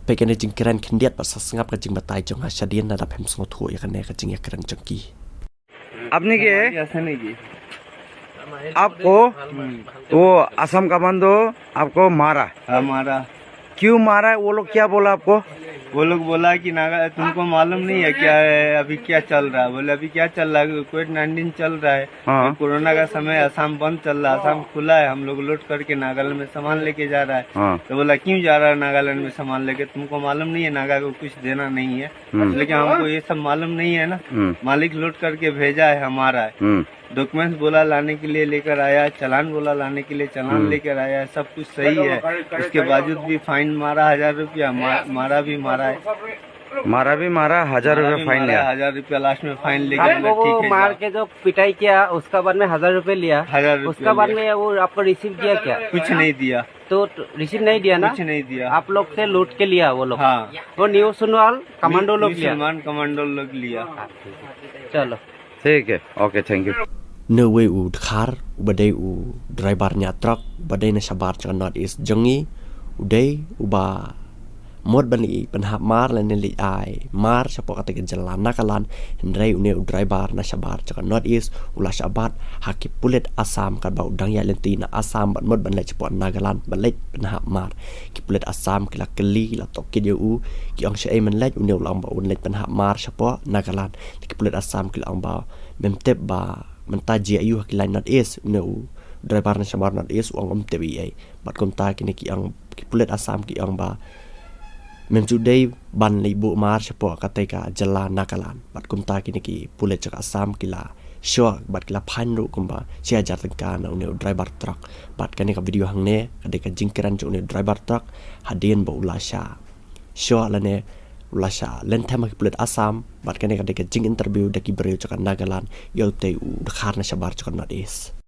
ไปกันในจิงกรันคันเดียดปัสสงับกันจิงมาตายจงหาชาเดียนระดับแฮมสงถุยกันแน่กันจิงอยากกรันจังกี आपने के आपको वो असम कमांडो आपको मारा हमारा क्यों मारा है वो लोग क्या बोला आपको वो लोग बोला कि नागा तुमको मालूम नहीं है क्या है अभी क्या चल रहा है। बोले अभी क्या चल रहा है, कोविड-19 चल रहा है। हाँ। कोरोना का समय, असम बंद चल रहा है, असम खुला है, हम लोग लौट करके नागालैंड में सामान लेके जा रहा है। हाँ। तो बोला क्यों जा रहा है नागालैंड में सामान लेके, तुमको मालूम नहीं है नागा को कुछ देना नहीं है। लेकिन हमको ये सब मालूम नहीं है ना, मालिक लौट करके भेजा है हमारा है। डॉक्यूमेंट्स बोला लाने के लिए लेकर आया, चालान बोला लाने के लिए चालान लेकर आया, सब कुछ सही है। उसके बावजूद भी फाइन मारा 1000 रुपया, मारा भी मारा है, मारा भी मारा 1000 रुपये फाइन लिया 1000 रुपया लास्ट में फाइन लेके बोला, आपको ठीक है मार जाओ। के जो पिटाई किया उसका बाद में 1000 रुपए लिया। 1000 रुपया उसका बाद लिया। में वो आपको रिसीव किया क्या? कुछ नहीं दिया, तो रिसीव नहीं दिया ना? कुछ नहीं दिया। आप लोग से लूट के लिया वो लोग। हाँ, वो न्यू सुनवाल कमांडो लोग लिया। मुसलमान कमांडो लोग लिया। चलो ठीक है okay thank you Newe u khar badai u drivernya truk badai na sabar jangan not is jengi udai uba mod bani penhap mar lan li ai mar sapo kata jalan nakalan hendrai une u driver na sabar jangan not is ula sabat hakip pulet asam kan bau dang ya lenti na asam ban mod ban le sapo nagalan ban le penhap mar ki pulet asam kila keli la tok ki u ki ong shei man le une ulang bau le penhap mar sapo nagalan ki pulet asam kila ong bau memtep ba mentaji ayu hakilai not is no driver na sabar not is uang tebi ai bat kom ta kini ki ang ki pulet asam ki ang ba mem judai ban libu mar sapo kateka jala nakalan bat kom ta kini ki pulet jak asam kila sure bat kila phan ru kumba sia jatangka na ne driver truck bat kani ka video hang ne kadeka jingkiran jo ne driver truck hadien ba ulasha sure la ne ulasha len tema ki pulet asam bat kani kadeka jing interview daki beriu jak nagalan yo te u khar na sabar jak not is